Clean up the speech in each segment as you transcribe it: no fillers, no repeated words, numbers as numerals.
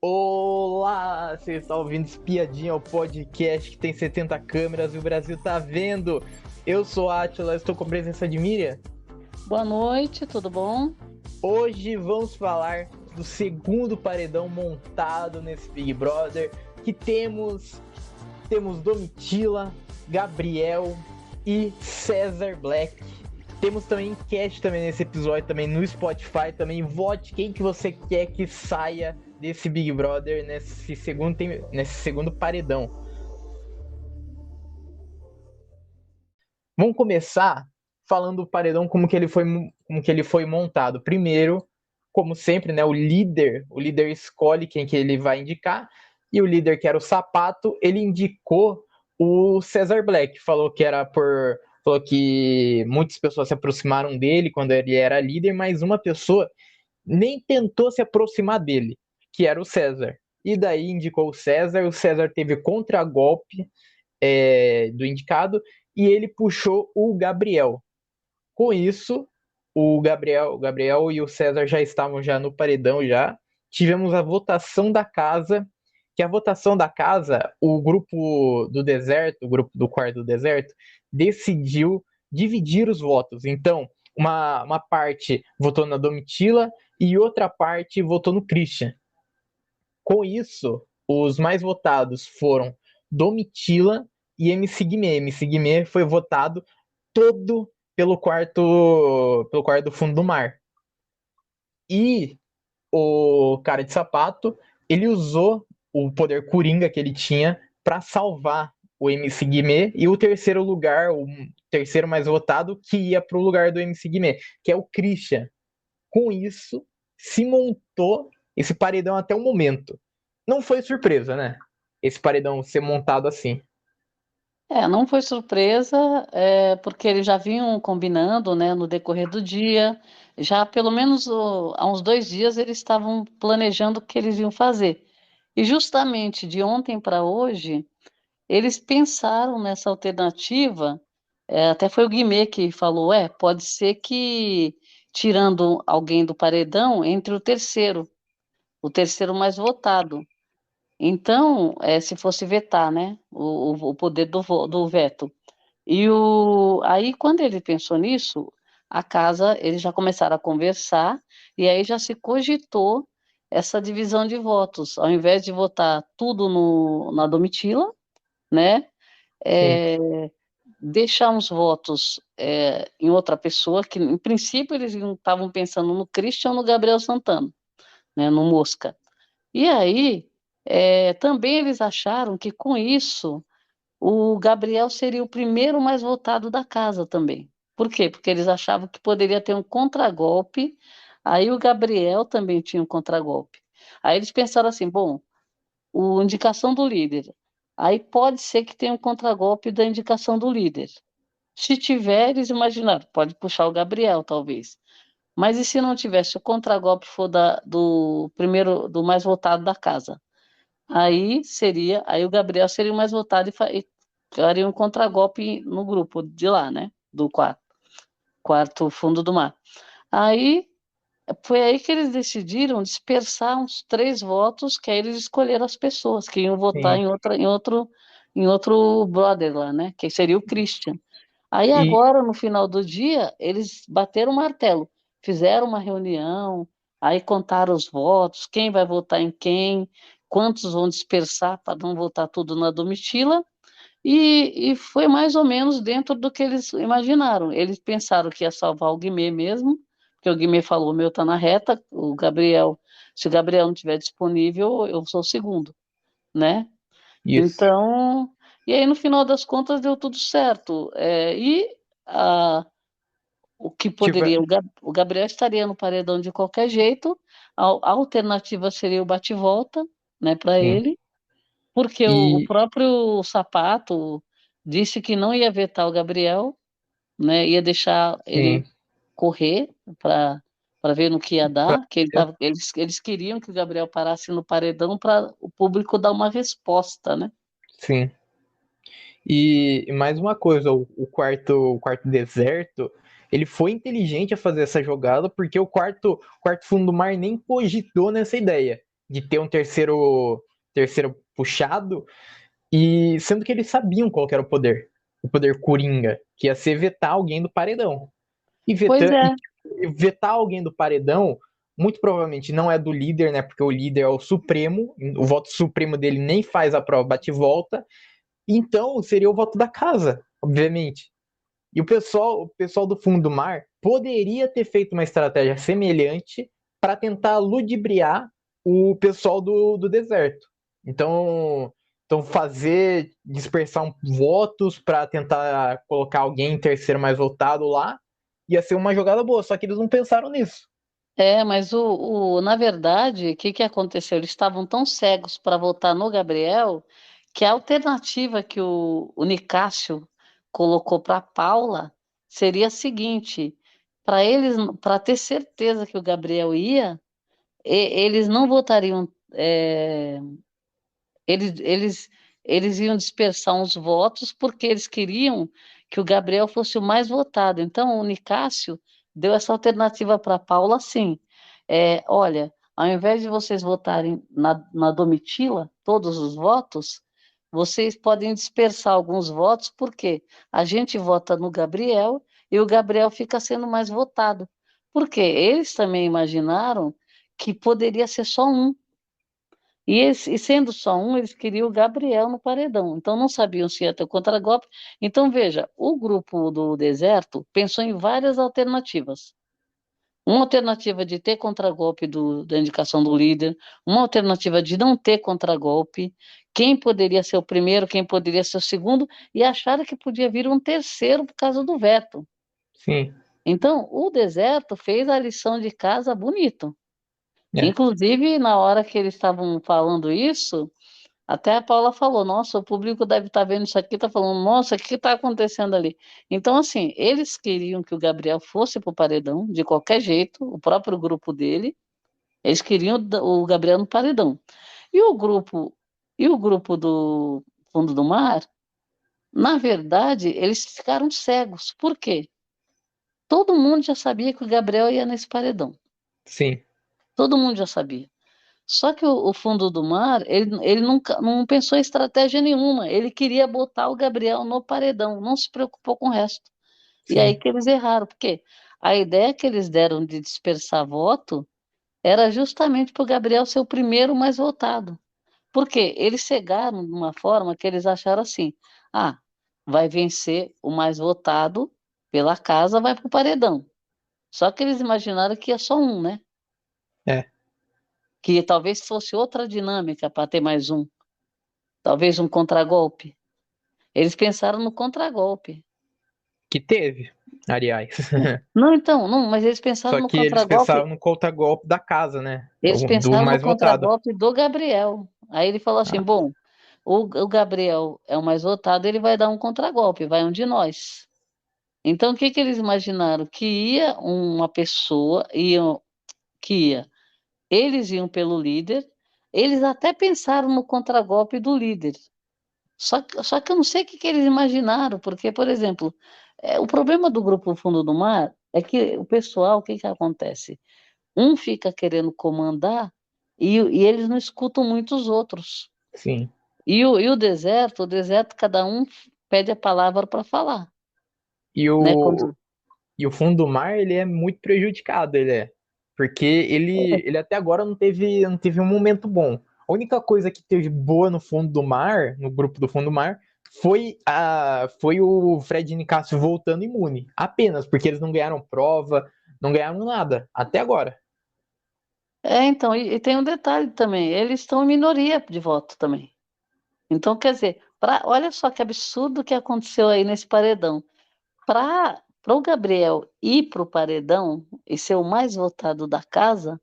Olá, você está ouvindo Espiadinha, o podcast que tem 70 câmeras e o Brasil tá vendo. Eu sou a Atila, estou com a presença de Miriam. Boa noite, tudo bom? Hoje vamos falar do segundo paredão montado nesse Big Brother, que temos Domitila, Gabriel e Cesar Black. Temos também enquete também nesse episódio, também no Spotify, também vote quem que você quer que saia desse Big Brother nesse segundo paredão. Vamos começar falando do paredão como que ele foi montado. Primeiro, como sempre, né, o líder escolhe quem que ele vai indicar, e o líder, que era o Sapato, ele indicou o Cesar Black, falou que muitas pessoas se aproximaram dele quando ele era líder, mas uma pessoa nem tentou se aproximar dele, que era o Cesar. E daí indicou o Cesar teve contragolpe do indicado e ele puxou o Gabriel. Com isso, o Gabriel e o Cesar já estavam já no paredão já. Tivemos a votação da casa, que a votação da casa, o grupo do deserto, o grupo do quarto do deserto, decidiu dividir os votos. Então, uma parte votou na Domitila e outra parte votou no Christian. Com isso, os mais votados foram Domitila e MC Guimê. MC Guimê foi votado todo pelo quarto do fundo do mar. E o cara de sapato, ele usou o poder coringa que ele tinha para salvar o MC Guimê, e o terceiro lugar, o terceiro mais votado, que ia para o lugar do MC Guimê, que é o Christian. Com isso, se montou esse paredão até o momento. Não foi surpresa, né? Esse paredão ser montado assim. Não foi surpresa, porque eles já vinham combinando, né, no decorrer do dia. Já pelo menos há uns 2 dias eles estavam planejando o que eles iam fazer. E justamente de ontem para hoje, eles pensaram nessa alternativa. Até foi o Guimê que falou: pode ser que tirando alguém do paredão entre o terceiro mais votado. Então, se fosse vetar, né, o poder do veto. Aí, quando ele pensou nisso, a casa, eles já começaram a conversar, e aí já se cogitou essa divisão de votos. Ao invés de votar tudo na Domitila, né, Sim. é, deixar uns votos em outra pessoa, que em princípio eles não estavam pensando no Christian ou no Gabriel Santana, né, no Mosca. E aí, também eles acharam que com isso o Gabriel seria o primeiro mais votado da casa também. Por quê? Porque eles achavam que poderia ter um contragolpe, aí o Gabriel também tinha um contragolpe. Aí eles pensaram assim, bom, a indicação do líder, aí pode ser que tenha um contragolpe da indicação do líder. Se tiver, eles imaginaram, pode puxar o Gabriel, talvez. Mas e se não tivesse, o contragolpe for do primeiro, do mais votado da casa? Aí o Gabriel seria o mais votado e faria um contragolpe no grupo de lá, né? Do quarto fundo do mar. Aí foi aí que eles decidiram dispersar uns 3 votos, que aí eles escolheram as pessoas que iam votar Sim. em outro brother lá, né? Que seria o Christian. Aí E, agora, no final do dia, eles bateram o martelo, fizeram uma reunião, aí contaram os votos, quem vai votar em quem, quantos vão dispersar para não votar tudo na Domitila, e foi mais ou menos dentro do que eles imaginaram. Eles pensaram que ia salvar o Guimê mesmo, porque o Guimê falou, o meu está na reta, o Gabriel, se o Gabriel não estiver disponível, eu sou o segundo, né? isso. Então, e aí no final das contas deu tudo certo. A, o que Tipo, poderia, o Gabriel estaria no paredão de qualquer jeito, a alternativa seria o bate-volta, né, para sim. ele, porque o E, próprio Sapato disse que não ia vetar o Gabriel, né, ia deixar ele sim. correr para ver no que ia Pra- dar, que eles queriam que o Gabriel parasse no paredão para o público dar uma resposta, né? Sim. E mais uma coisa, o quarto deserto, ele foi inteligente a fazer essa jogada, porque o quarto fundo do mar nem cogitou nessa ideia. de ter um terceiro puxado, e sendo que eles sabiam qual que era o poder coringa, que ia ser vetar alguém do paredão. E Pois é. vetar alguém do paredão, muito provavelmente não é do líder, né? Porque o líder é o supremo, o voto supremo dele nem faz a prova bate e volta. Então seria o voto da casa, obviamente. E o pessoal do fundo do mar poderia ter feito uma estratégia semelhante para tentar ludibriar o pessoal do deserto. Então, fazer dispersar votos para tentar colocar alguém em terceiro mais votado lá ia ser uma jogada boa, só que eles não pensaram nisso. Mas na verdade, o que que aconteceu? Eles estavam tão cegos para votar no Gabriel que a alternativa que o Nicásio colocou para a Paula seria a seguinte: para eles, para ter certeza que o Gabriel ia, eles não votariam, eles, eles, eles iam dispersar uns votos porque eles queriam que o Gabriel fosse o mais votado. Então, o Nicásio deu essa alternativa para a Paula assim: olha, ao invés de vocês votarem na Domitila, todos os votos, vocês podem dispersar alguns votos, porque a gente vota no Gabriel e o Gabriel fica sendo mais votado. Porque eles também imaginaram que poderia ser só um. E sendo só um, eles queriam o Gabriel no paredão. Então não sabiam se ia ter o contragolpe. Então, veja, o grupo do deserto pensou em várias alternativas. Uma alternativa de ter contragolpe da indicação do líder, uma alternativa de não ter contragolpe, quem poderia ser o primeiro, quem poderia ser o segundo, e acharam que podia vir um terceiro por causa do veto. Sim. Então, o deserto fez a lição de casa bonito. É. Inclusive, na hora que eles estavam falando isso, até a Paula falou: nossa, o público deve estar vendo isso aqui, está falando, nossa, o que está acontecendo ali? Então, assim, eles queriam que o Gabriel fosse para o paredão, de qualquer jeito, o próprio grupo dele, eles queriam o Gabriel no paredão. E o grupo, e o grupo do Fundo do Mar, na verdade, eles ficaram cegos. Por quê? Todo mundo já sabia que o Gabriel ia nesse paredão. Sim. Todo mundo já sabia. Só que o Fundo do Mar, ele nunca não pensou em estratégia nenhuma. Ele queria botar o Gabriel no paredão, não se preocupou com o resto. E aí Sim. que eles erraram, porque a ideia que eles deram de dispersar voto era justamente para o Gabriel ser o primeiro mais votado. Porque eles cegaram de uma forma que eles acharam assim: ah, vai vencer o mais votado pela casa, vai para o paredão. Só que eles imaginaram que ia só um, né? É. Que talvez fosse outra dinâmica para ter mais um. Talvez um contragolpe. Eles pensaram no contragolpe. Que teve, aliás. Não, então, não, mas eles pensaram Só no que eles contragolpe. pensaram no contragolpe da casa, né? Eles Do pensaram no mais votado. contragolpe do Gabriel. Aí ele falou assim: Ah, bom, o Gabriel é o mais votado, ele vai dar um contragolpe, vai um de nós. Então, o que que eles imaginaram? Que ia uma pessoa, que ia, eles iam pelo líder, eles até pensaram no contragolpe do líder. Só que eu não sei o que que eles imaginaram, porque, por exemplo, o problema do Grupo Fundo do Mar é que o pessoal, o que que acontece? Um fica querendo comandar e eles não escutam muito os outros. sim. O deserto, cada um pede a palavra para falar, E né? o, e o fundo do mar, ele é muito prejudicado, ele é. Porque ele até agora não teve um momento bom. A única coisa que teve boa no fundo do mar, no grupo do fundo do mar, foi o Fred Nicásio voltando imune. Apenas, porque eles não ganharam prova, não ganharam nada, até agora. Então, e tem um detalhe também, eles estão em minoria de voto também. Então, quer dizer, olha só que absurdo que aconteceu aí nesse paredão. Para o Gabriel ir para o paredão e ser o mais votado da casa,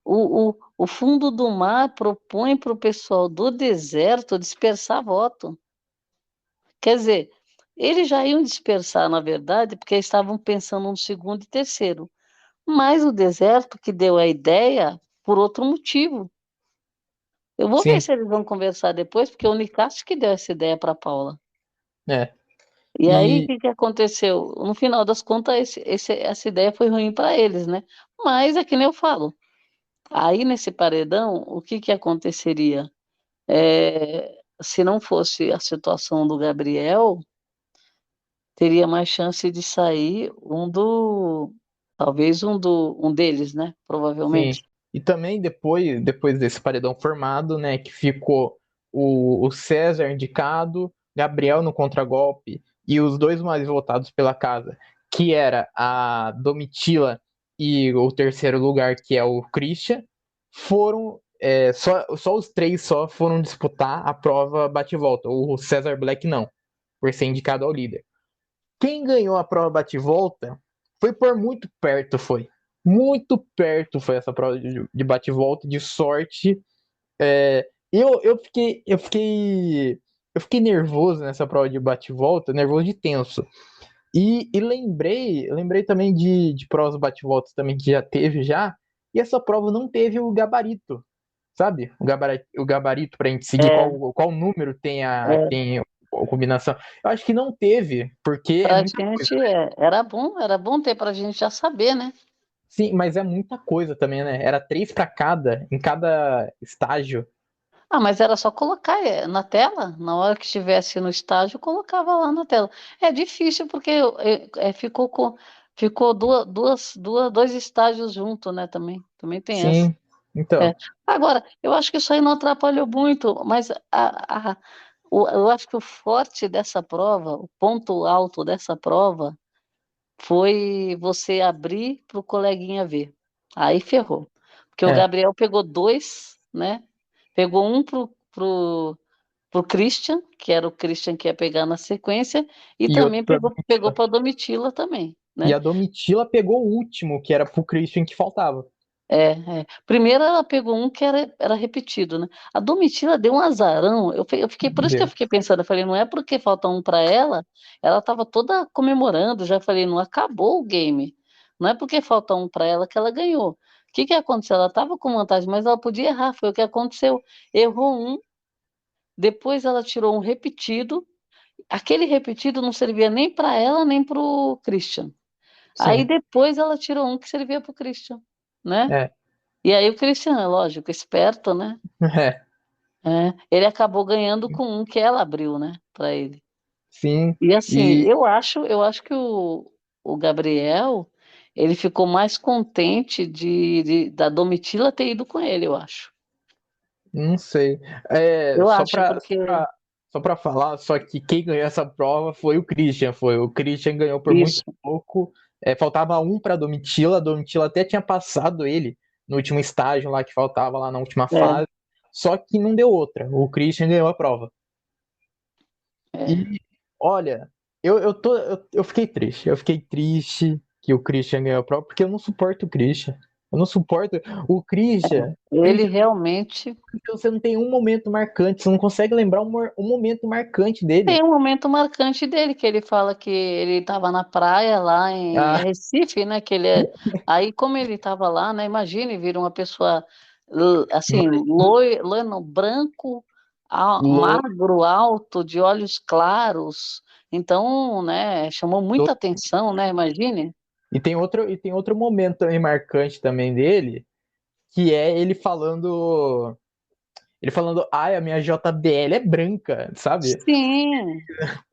o Fundo do Mar propõe para o pessoal do deserto dispersar voto. Quer dizer, eles já iam dispersar, na verdade, porque estavam pensando no segundo e terceiro. Mas o deserto que deu a ideia por outro motivo. Eu vou ver Sim, se eles vão conversar depois, porque o Nicásio que deu essa ideia para a Paula. é. E aí, o E que que aconteceu? No final das contas, essa ideia foi ruim para eles, né? Mas é que nem eu falo. Aí nesse paredão, o que que aconteceria? Se não fosse a situação do Gabriel, teria mais chance de sair talvez um deles, né? Sim. Provavelmente. E também depois desse paredão formado, né, que ficou o César indicado, Gabriel no contragolpe e os dois mais votados pela casa, que era a Domitila e o terceiro lugar, que é o Christian, foram só os três só foram disputar a prova bate-volta. O César Black não, por ser indicado ao líder. Quem ganhou a prova bate-volta foi por muito perto, foi. Muito perto foi essa prova de bate-volta, de sorte. Eu fiquei nervoso nessa prova de bate-volta, nervoso de tenso. E lembrei também de provas bate-voltas também que já teve já, e essa prova não teve o gabarito, sabe? O gabarito para a gente seguir É, qual número tem é, a combinação. Eu acho que não teve, porque é pra muita coisa. gente, era bom ter pra gente já saber, né? Sim, mas é muita coisa também, né? Era três para cada, em cada estágio. Ah, mas era só colocar na tela, na hora que estivesse no estágio, colocava lá na tela. É difícil porque ficou dois estágios juntos, né? Também tem essa. Sim, então, É. Agora, eu acho que isso aí não atrapalhou muito, mas eu acho que o forte dessa prova, o ponto alto dessa prova, foi você abrir para o coleguinha ver. Aí ferrou. Porque o é. Gabriel pegou dois, né? Pegou um pro Christian, que era o Christian que ia pegar na sequência, e E também outra pegou Domitila. para a Domitila também, E né? a Domitila pegou o último, que era pro Christian que faltava. Primeiro ela pegou um que era repetido, né? A Domitila deu um azarão. Por isso que eu Deu. fiquei pensando, eu falei, não é porque falta um para ela estava toda comemorando, já falei, não acabou o game. Não é porque falta um para ela que ela ganhou. O que que aconteceu? Ela estava com vantagem, mas ela podia errar, foi o que aconteceu. Errou um, depois ela tirou um repetido. Aquele repetido não servia nem para ela, nem para o Christian. Aí Sim, depois ela tirou um que servia para o Christian, né? é, E aí o Cristiano, é lógico, esperto, né? é, Ele acabou ganhando com um que ela abriu, né, para ele. sim. E assim, E eu acho que o Gabriel, ele ficou mais contente da Domitila ter ido com ele, eu acho. não sei. É, Eu só acho, pra, só porque pra, só pra falar, só que quem ganhou essa prova foi o Christian, foi. O Christian ganhou por muito isso, pouco. Faltava um pra Domitila, a Domitila até tinha passado ele no último estágio lá que faltava lá na última é, fase. Só que não deu outra. O Christian ganhou a prova. é. E olha, eu fiquei triste. Eu fiquei triste que o Christian ganhou a prova, porque eu não suporto o Christian. Eu não suporto o Christian. Ele Christian, realmente você não tem um momento marcante, você não consegue lembrar um momento marcante dele. tem um momento marcante dele, que ele fala que ele estava na praia lá em Ah, Recife, né? Aí, como ele estava lá, né? Imagine vir uma pessoa assim, loiro, não, branco, louco. magro, alto, de olhos claros. Então, né? Chamou muita atenção, né? Imagine. E tem outro momento também marcante também dele, que é ele falando, ai, a minha JBL é branca, sabe? Sim.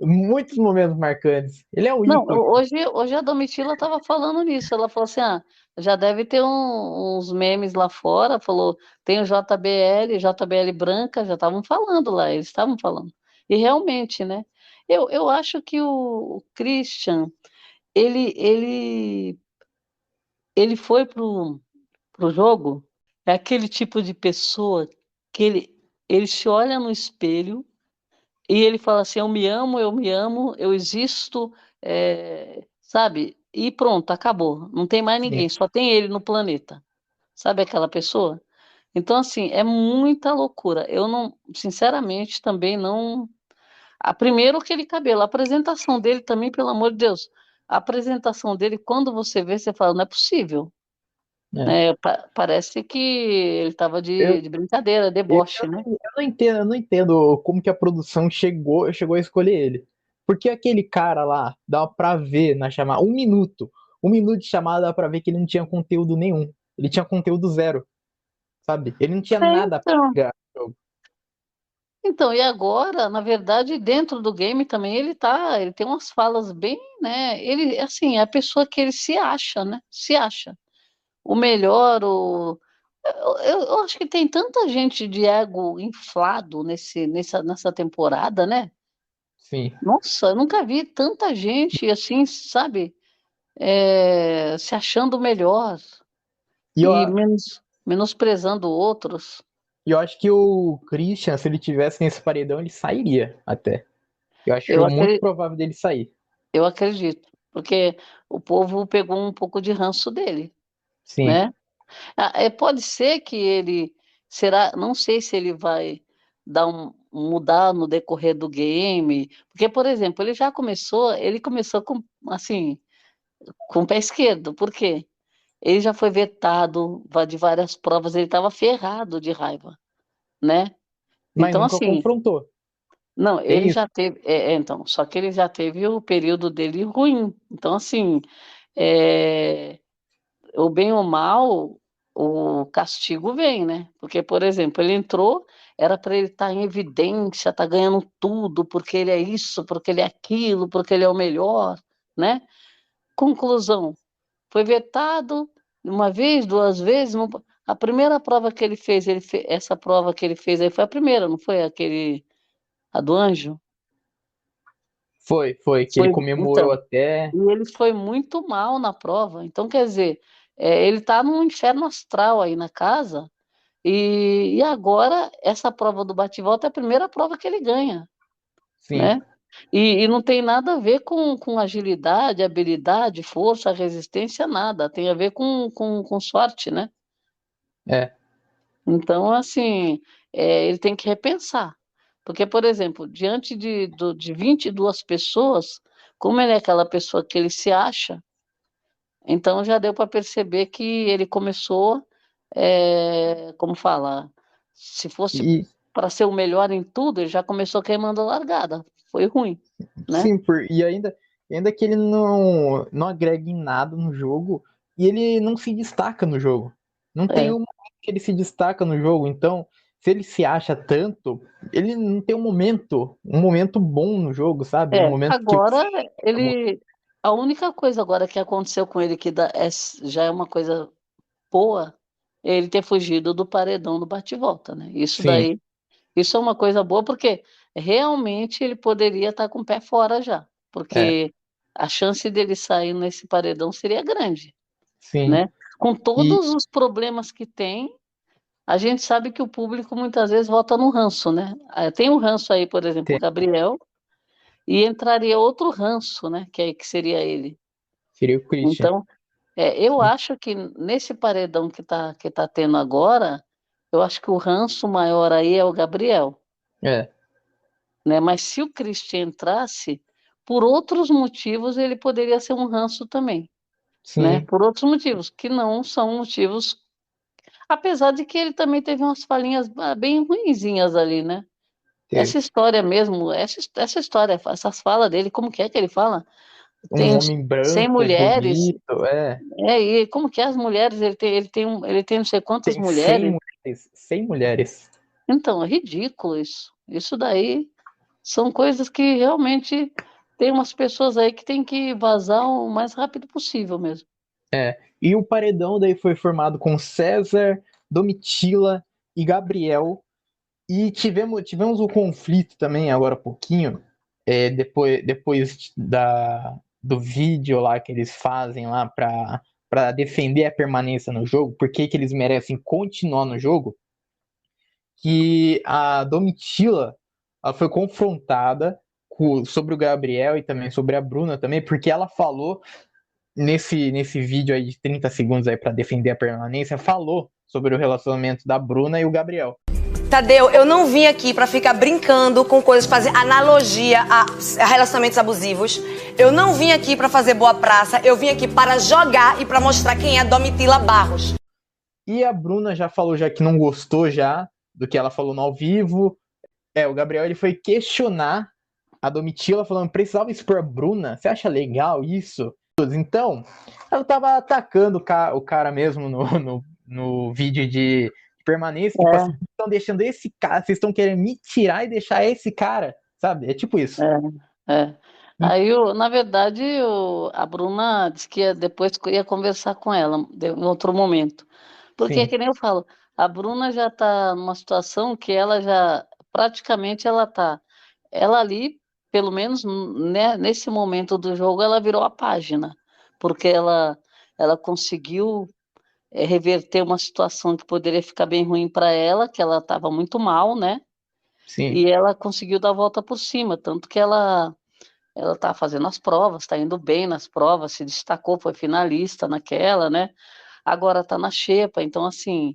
Muitos momentos marcantes. Ele é um Não, ícone. hoje a Domitila estava falando nisso. Ela falou assim: já deve ter uns memes lá fora. Falou, tem o JBL branca, já estavam falando lá, eles estavam falando. E realmente, né? Eu acho que o Christian, ele, ele, ele foi pro jogo, é aquele tipo de pessoa que ele se olha no espelho. E ele fala assim: eu me amo, eu existo, sabe? E pronto, acabou. Não tem mais Sim. ninguém, só tem ele no planeta. Sabe aquela pessoa? Então, assim, é muita loucura. Eu não, sinceramente, também não. Primeiro, aquele cabelo, a apresentação dele também, pelo amor de Deus. A apresentação dele, quando você vê, você fala: não é possível. É. Né? Parece que ele estava Eu, de brincadeira, eu, deboche, né? eu não entendo como que a produção chegou a escolher ele. Porque aquele cara lá, dá pra ver na chamada, um minuto de chamada dá pra ver que ele não tinha conteúdo nenhum. Ele tinha conteúdo zero. sabe? Ele não tinha É, nada a então. pegar no jogo. Então, e agora, na verdade, dentro do game também ele tem umas falas bem, né? Ele, assim, é a pessoa que ele se acha, né? Se acha. O melhor, eu acho que tem tanta gente de ego inflado nessa temporada, né? Sim. Nossa, eu nunca vi tanta gente assim, sabe? Se achando melhor E eu, e menosprezando outros. e eu acho que o Christian, se ele tivesse nesse paredão, ele sairia até. Eu Eu acho muito acredito, provável dele sair. eu acredito, porque o povo pegou um pouco de ranço dele, Sim. né? Pode ser que ele será, não sei se ele vai mudar no decorrer do game, porque, por exemplo, ele começou com assim, com o pé esquerdo, por quê? Ele já foi vetado de várias provas, ele estava ferrado de raiva, né? Mas Então, nunca assim, confrontou. não, Tem ele isso. já teve, então, só que ele já teve o período dele ruim. Então, assim, é, o bem ou mal, o castigo vem, né? Porque, por exemplo, ele entrou, era para ele estar em evidência, estar ganhando tudo, porque ele é isso, porque ele é aquilo, porque ele é o melhor, né? Conclusão, foi vetado uma vez, duas vezes. A primeira prova que essa prova que ele fez aí foi a primeira, não foi a do anjo? Foi, que ele Foi, comemorou então, até. e ele foi muito mal na prova. Então, quer dizer, ele está num inferno astral aí na casa. E agora, essa prova do bate-volta é a primeira prova que ele ganha, Sim. né? E não tem nada a ver com agilidade, habilidade, força, resistência, nada. Tem a ver com sorte, né? É. Então, assim, ele tem que repensar. Porque, por exemplo, diante de 22 pessoas, como ele é aquela pessoa que ele se acha, então já deu para perceber que ele começou, como falar, se fosse E para ser o melhor em tudo, ele já começou queimando a largada. Foi ruim, né? sim, e ainda que ele não agrega em nada no jogo, e ele não se destaca no jogo. Não tem É, um momento que ele se destaca no jogo, então, se ele se acha tanto, ele não tem um momento bom no jogo, sabe? Um momento que agora você. a única coisa agora que aconteceu com ele já é uma coisa boa, é ele ter fugido do paredão do bate-volta, né? Sim, Isso é uma coisa boa porque realmente ele poderia estar com o pé fora já, é, porque a chance dele sair nesse paredão seria grande, sim. né? Com E todos os problemas que tem, a gente sabe que o público muitas vezes vota no ranço, né? Tem um ranço aí, por exemplo, o tem- Gabriel, e entraria outro ranço, né? Que seria ele. seria o Christian. Então, eu acho que nesse paredão que tá tendo agora, eu acho que o ranço maior aí é o Gabriel, É, né? Mas se o Christian entrasse, por outros motivos, ele poderia ser um ranço também, né? sim. Por outros motivos, que não são motivos, apesar de que ele também teve umas falinhas bem ruinzinhas ali, né? Essa Teve. história mesmo, essa história, essas falas dele, como que é que ele fala? Um Tem uns homem 100 branco, mulheres, bonito, e como que é as mulheres? Ele tem não sei quantas tem 100 mulheres. mulheres, 100 mulheres. Então, é ridículo isso. Isso daí são coisas que realmente tem umas pessoas aí que tem que vazar o mais rápido possível mesmo. É. E o paredão daí foi formado com César, Domitila e Gabriel. E tivemos o conflito também, agora há pouquinho, depois do vídeo lá que eles fazem lá para defender a permanência no jogo, por que que eles merecem continuar no jogo, que a Domitila ela foi confrontada sobre o Gabriel e também sobre a Bruna também, porque ela falou nesse vídeo aí de 30 segundos aí para defender a permanência, falou sobre o relacionamento da Bruna e o Gabriel. Tadeu, eu não vim aqui pra ficar brincando com coisas, fazer analogia a relacionamentos abusivos. Eu não vim aqui pra fazer boa praça, eu vim aqui para jogar e pra mostrar quem é Domitila Barros. E a Bruna já falou já que não gostou já do que ela falou no ao vivo. O Gabriel ele foi questionar a Domitila falando, precisava expor a Bruna? Você acha legal isso? Então, ela tava atacando o cara mesmo no vídeo de permaneça, tipo assim, vocês estão deixando esse cara, vocês estão querendo me tirar e deixar esse cara, sabe? É tipo isso. É. Aí, na verdade, a Bruna disse que depois ia conversar com ela em outro momento. Porque, Sim, que nem eu falo, a Bruna já está numa situação que ela já, praticamente, ela ali, pelo menos né, nesse momento do jogo, ela virou a página. Porque ela conseguiu reverter uma situação que poderia ficar bem ruim para ela, que ela estava muito mal, né? sim, E ela conseguiu dar a volta por cima, tanto que ela está fazendo as provas, está indo bem nas provas, se destacou, foi finalista naquela, né? Agora está na xepa, então assim,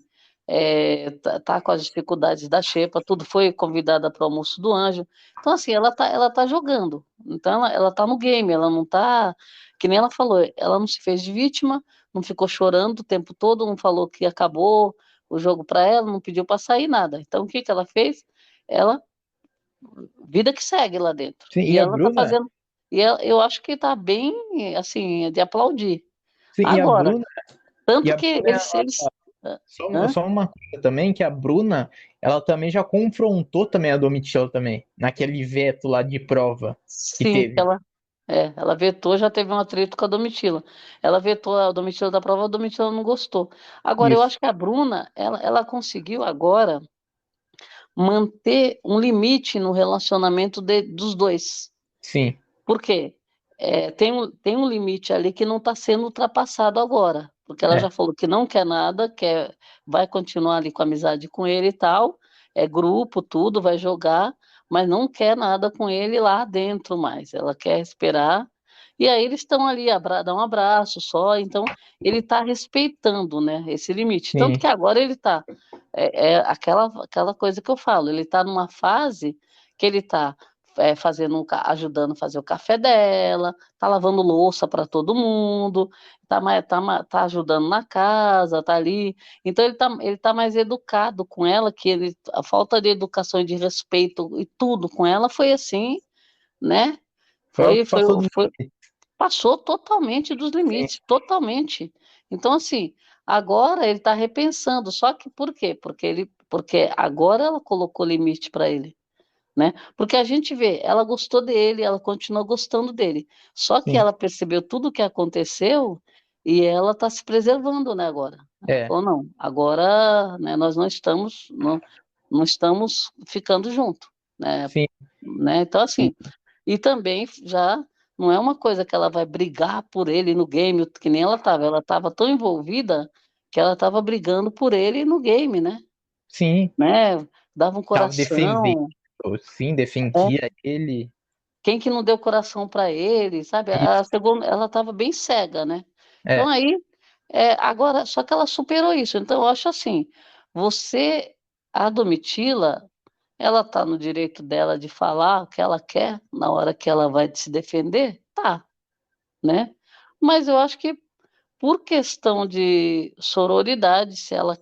tá com as dificuldades da xepa, tudo foi convidada para o almoço do anjo. Então assim, ela tá jogando. Então ela tá no game, ela não tá, que nem ela falou, ela não se fez de vítima, não ficou chorando o tempo todo, não falou que acabou o jogo para ela, não pediu para sair nada. Então o que que ela fez? Ela vida que segue lá dentro. sim. E E a ela tá Bruna, fazendo. Eu acho que tá bem, assim, de aplaudir. sim, Agora, e tanto a que Bruna, eles. só, Hã? só uma coisa também, que a Bruna, ela também já confrontou também a Domitila também, naquele veto lá de prova que Sim, teve. ela vetou, já teve um atrito com a Domitila. Ela vetou a Domitila da prova, a Domitila não gostou. Agora, eu Isso, acho que a Bruna, ela conseguiu agora manter um limite no relacionamento dos dois. sim, Por quê? Tem um limite ali que não está sendo ultrapassado agora, porque ela é, já falou que não quer nada, vai continuar ali com a amizade com ele e tal, é grupo, tudo, vai jogar, mas não quer nada com ele lá dentro mais. Ela quer esperar. E aí eles estão ali, dá um abraço só, então ele está respeitando, né, esse limite. Tanto sim, que agora ele está, é aquela coisa que eu falo, ele está numa fase que ele está ajudando a fazer o café dela, tá lavando louça para todo mundo, tá ajudando na casa, tá ali. Então ele tá mais educado com ela, a falta de educação e de respeito e tudo com ela foi assim, né? foi algo Foi, que foi, passou do foi, passou totalmente dos sim, limites, totalmente. Então, assim, agora ele está repensando, só que por quê? Porque agora ela colocou limite para ele, né? Porque a gente vê, ela gostou dele, ela continua gostando dele. Só que sim, ela percebeu tudo o que aconteceu e ela está se preservando, né, agora. Ela é, falou, não, agora, né, nós não estamos ficando junto, né? sim, Então, sim, assim, e também já não é uma coisa que ela vai brigar por ele no game, que nem ela estava tão envolvida que ela estava brigando por ele no game, né? sim, Né? Dava um tava defendendo, coração, sim, é, defendia ele, quem que não deu coração para ele, sabe? isso, Ela estava bem cega, né? Então é, aí, agora, só que ela superou isso. Então eu acho assim, você, a Domitila, ela está no direito dela de falar o que ela quer na hora que ela vai se defender, tá, né? Mas eu acho que por questão de sororidade, se ela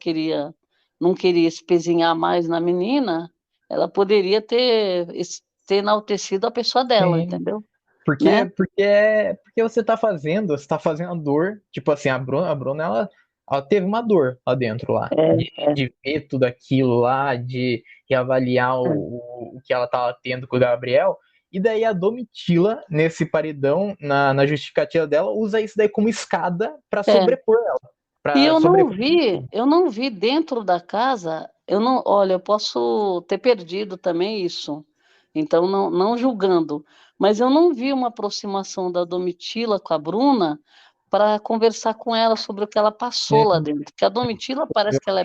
não queria espezinhar mais na menina, ela poderia ter enaltecido a pessoa dela, sim. entendeu? Porque, Né? porque você tá fazendo a dor, tipo assim, a Bruna ela teve uma dor lá dentro lá, É, de ver tudo aquilo lá, de reavaliar é, o que ela tava tendo com o Gabriel, e daí a Domitila, nesse paredão, na justificativa dela, usa isso daí como escada pra é. sobrepor ela, E pra sobrepor. eu não vi dentro da casa, eu não, olha, eu posso ter perdido também isso, então não julgando, mas eu não vi uma aproximação da Domitila com a Bruna para conversar com ela sobre o que ela passou lá Sim, dentro, porque a Domitila parece que ela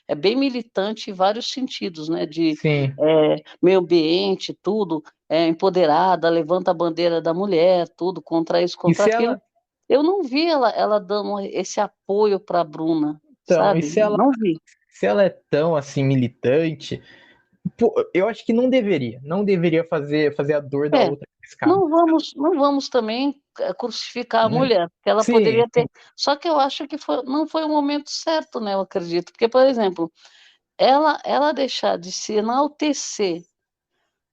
é bem militante em vários sentidos, né, de sim. meio ambiente, tudo, empoderada, levanta a bandeira da mulher, tudo, contra isso, E contra se aquilo. ela, Eu não vi ela dando esse apoio para a Bruna, então, sabe? Não vi. se ela é tão assim militante, pô, eu acho que não deveria fazer a dor da É, outra escada. não vamos também crucificar a Né? mulher, porque ela Sim, poderia ter. Só que eu acho que não foi o momento certo, né? Eu acredito. Porque, por exemplo, ela deixar de se enaltecer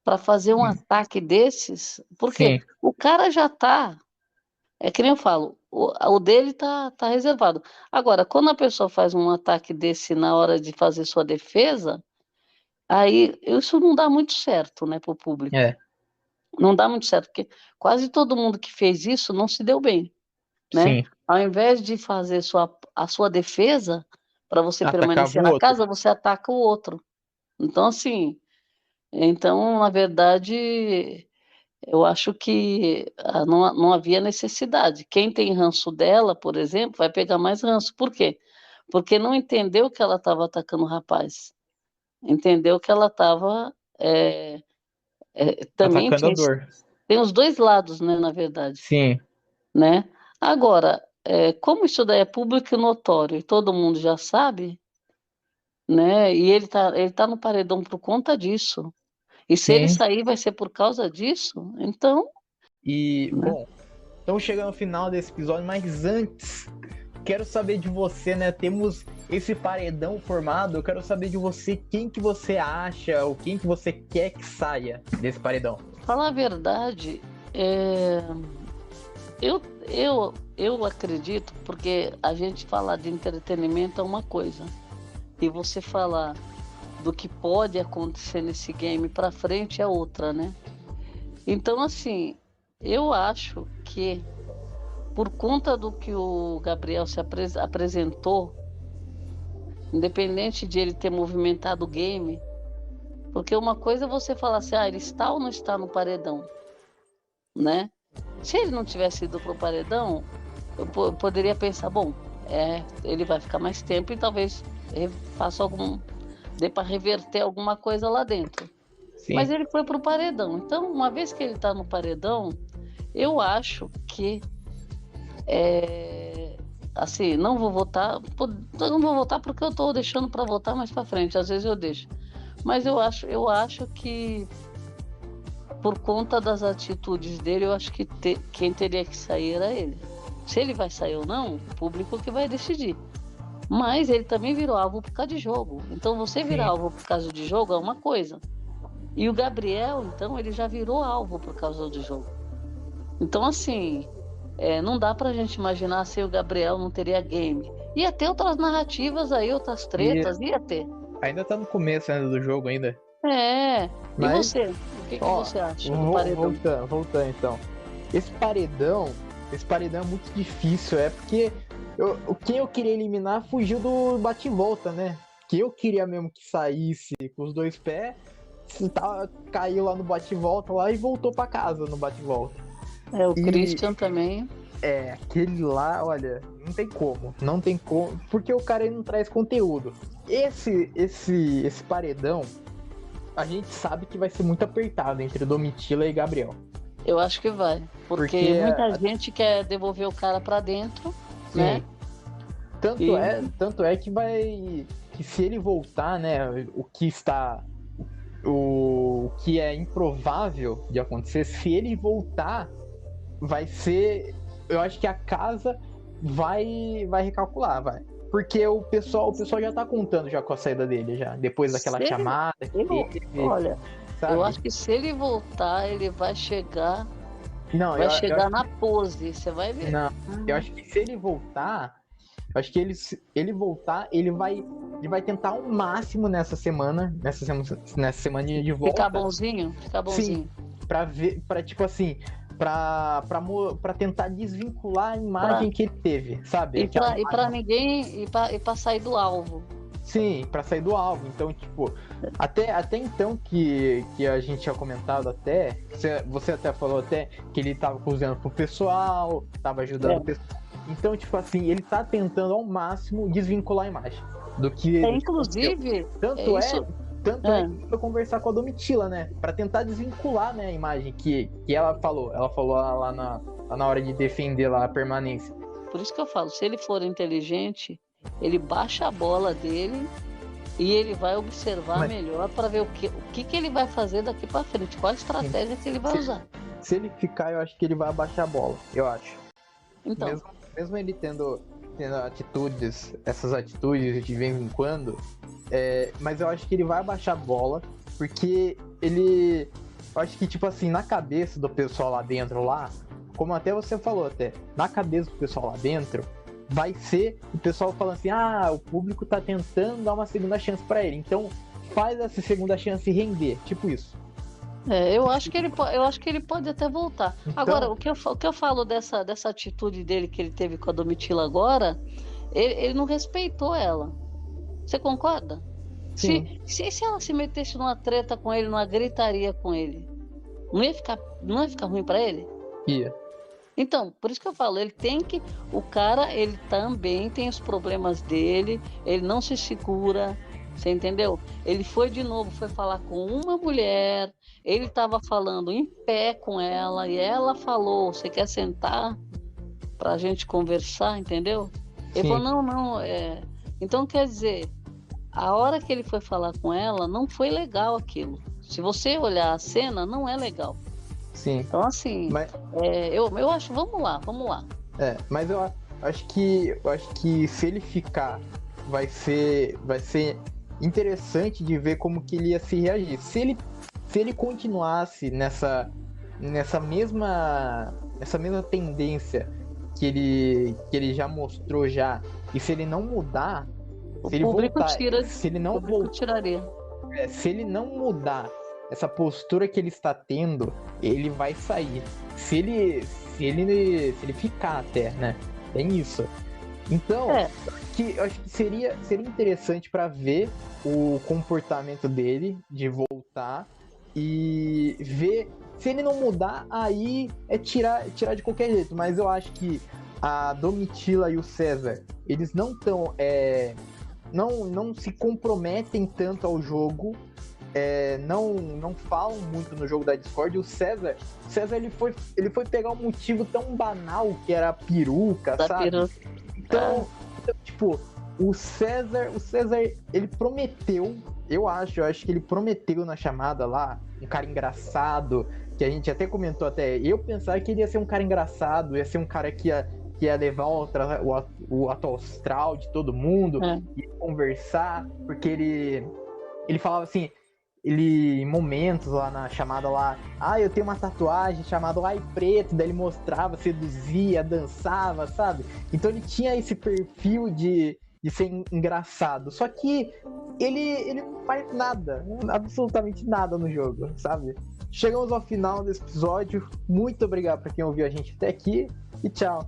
para fazer um ataque desses, porque sim, o cara já está É que nem eu falo, o dele tá reservado. Agora, quando a pessoa faz um ataque desse na hora de fazer sua defesa, aí isso não dá muito certo, né, para o público. É, Não dá muito certo, porque quase todo mundo que fez isso não se deu bem, né? sim. Ao invés de fazer a sua defesa, para você Atacava permanecer o na outro. casa, você ataca o outro. Então, assim, na verdade, eu acho que não havia necessidade. Quem tem ranço dela, por exemplo, vai pegar mais ranço. Por quê? Porque não entendeu que ela estava atacando o rapaz. Entendeu que ela estava. Também Atacando a dor. tem os dois lados, né, na verdade. Sim, Né? Agora, como isso daí é público e notório e todo mundo já sabe, né? E ele tá no paredão por conta disso. E se ele sim. sair, vai ser por causa disso. Então, E, né? bom, estamos chegando ao final desse episódio, mas antes, quero saber de você, né? Temos esse paredão formado, eu quero saber de você quem que você acha, ou quem que você quer que saia desse paredão. Falar a verdade, eu acredito, porque a gente falar de entretenimento é uma coisa, e você falar do que pode acontecer nesse game para frente é outra, né? Então, assim, eu acho que por conta do que o Gabriel se apresentou, independente de ele ter movimentado o game, porque uma coisa é você falar assim, ele está ou não está no paredão, né? Se ele não tivesse ido pro paredão, eu poderia pensar, bom, ele vai ficar mais tempo e talvez faça dê para reverter alguma coisa lá dentro. Sim. Mas ele foi pro paredão. Então, uma vez que ele está no paredão, eu acho que assim, não vou votar porque eu estou deixando para votar mais para frente. Às vezes eu deixo. Mas eu acho que por conta das atitudes dele, eu acho que quem teria que sair era ele. Se ele vai sair ou não, o público que vai decidir. Mas ele também virou alvo por causa de jogo. Então você virar alvo por causa de jogo é uma coisa. E o Gabriel, então, ele já virou alvo por causa do jogo. Então, assim, não dá pra gente imaginar se o Gabriel não teria game. Ia ter outras narrativas aí, outras tretas, ia ter. Ainda tá no começo ainda do jogo ainda. Mas... E você? O que você acha do paredão? Voltando então. Esse paredão é muito difícil, porque quem eu queria eliminar fugiu do bate e volta, né? Que eu queria mesmo que saísse com os dois pés, caiu lá no bate e volta lá e voltou pra casa no bate e volta. O Christian também. Aquele lá, olha, não tem como, porque o cara não traz conteúdo. Esse paredão, a gente sabe que vai ser muito apertado entre Domitila e Gabriel. Eu acho que vai, porque muita gente quer devolver o cara pra dentro, sim, né? Tanto é que se ele voltar, né, o que é improvável de acontecer, se ele voltar, vai ser, eu acho que a casa vai recalcular, vai. Porque o pessoal já tá contando já com a saída dele, já, depois daquela chamada que teve. Olha, sabe? Eu acho que se ele voltar, ele vai chegar. Chegar na pose, você vai ver. Não, eu acho que se ele voltar, ele voltar, ele vai tentar ao máximo nessa semana de volta. Ficar bonzinho? Sim, pra tipo assim, pra tentar desvincular a imagem que ele teve, sabe? E pra sair do alvo. Sim, pra sair do alvo. Então, tipo, até então que a gente tinha comentado até, você até falou até que ele tava cozinhando pro pessoal, tava ajudando o pessoal. Então, tipo assim, ele tá tentando ao máximo desvincular a imagem do que... inclusive... Tanto é que foi conversar com a Domitila, né? Pra tentar desvincular, né, a imagem que ela falou. Ela falou lá na hora de defender lá a permanência. Por isso que eu falo, se ele for inteligente, ele baixa a bola dele e ele vai observar melhor para ver o que ele vai fazer daqui para frente, qual a estratégia que ele vai usar. Se ele ficar, eu acho que ele vai abaixar a bola, eu acho. Então, mesmo ele tendo essas atitudes de vez em quando, mas eu acho que ele vai abaixar a bola, porque eu acho que, tipo assim, na cabeça do pessoal lá dentro, como até você falou, até, na cabeça do pessoal lá dentro, vai ser o pessoal falando assim, o público tá tentando dar uma segunda chance pra ele, então faz essa segunda chance render, tipo isso. Eu acho que ele pode até voltar. Então, agora, o que eu falo dessa atitude dele que ele teve com a Domitila agora, ele não respeitou ela. Você concorda? Sim. Se ela se metesse numa treta com ele, numa gritaria com ele, não ia ficar ruim pra ele? Ia. Então, por isso que eu falo, o cara, ele também tem os problemas dele, ele não se segura, você entendeu? Ele foi falar com uma mulher, ele estava falando em pé com ela, e ela falou, você quer sentar pra gente conversar, entendeu? Ele falou, não, Então, quer dizer, a hora que ele foi falar com ela, não foi legal aquilo. Se você olhar a cena, não é legal. Sim. Então, assim, eu acho, vamos lá. Mas eu acho que se ele ficar, vai ser interessante de ver como que ele ia se reagir. Se ele continuasse nessa mesma tendência que ele já mostrou já, e se ele não mudar, se ele não mudar essa postura que ele está tendo, ele vai sair. Se ele ficar até, né? Tem isso. Então, eu acho que seria interessante para ver o comportamento dele de voltar e ver. Se ele não mudar, aí é tirar de qualquer jeito. Mas eu acho que a Domitila e o César, eles não estão não se comprometem tanto ao jogo, não falam muito no jogo da Discord. O César ele foi pegar um motivo tão banal que era a peruca, sabe? Então, tipo, o César, ele prometeu, eu acho que ele prometeu na chamada lá, um cara engraçado, que a gente até comentou eu pensava que ele ia ser um cara engraçado, ia ser um cara que ia levar o atual astral de todo mundo, ia conversar, porque ele falava assim, em momentos lá na chamada lá, eu tenho uma tatuagem chamada Ai Preto, daí ele mostrava, seduzia, dançava, sabe? Então ele tinha esse perfil de ser engraçado, só que ele não faz nada, absolutamente nada no jogo, sabe? Chegamos ao final desse episódio, muito obrigado pra quem ouviu a gente até aqui, e tchau!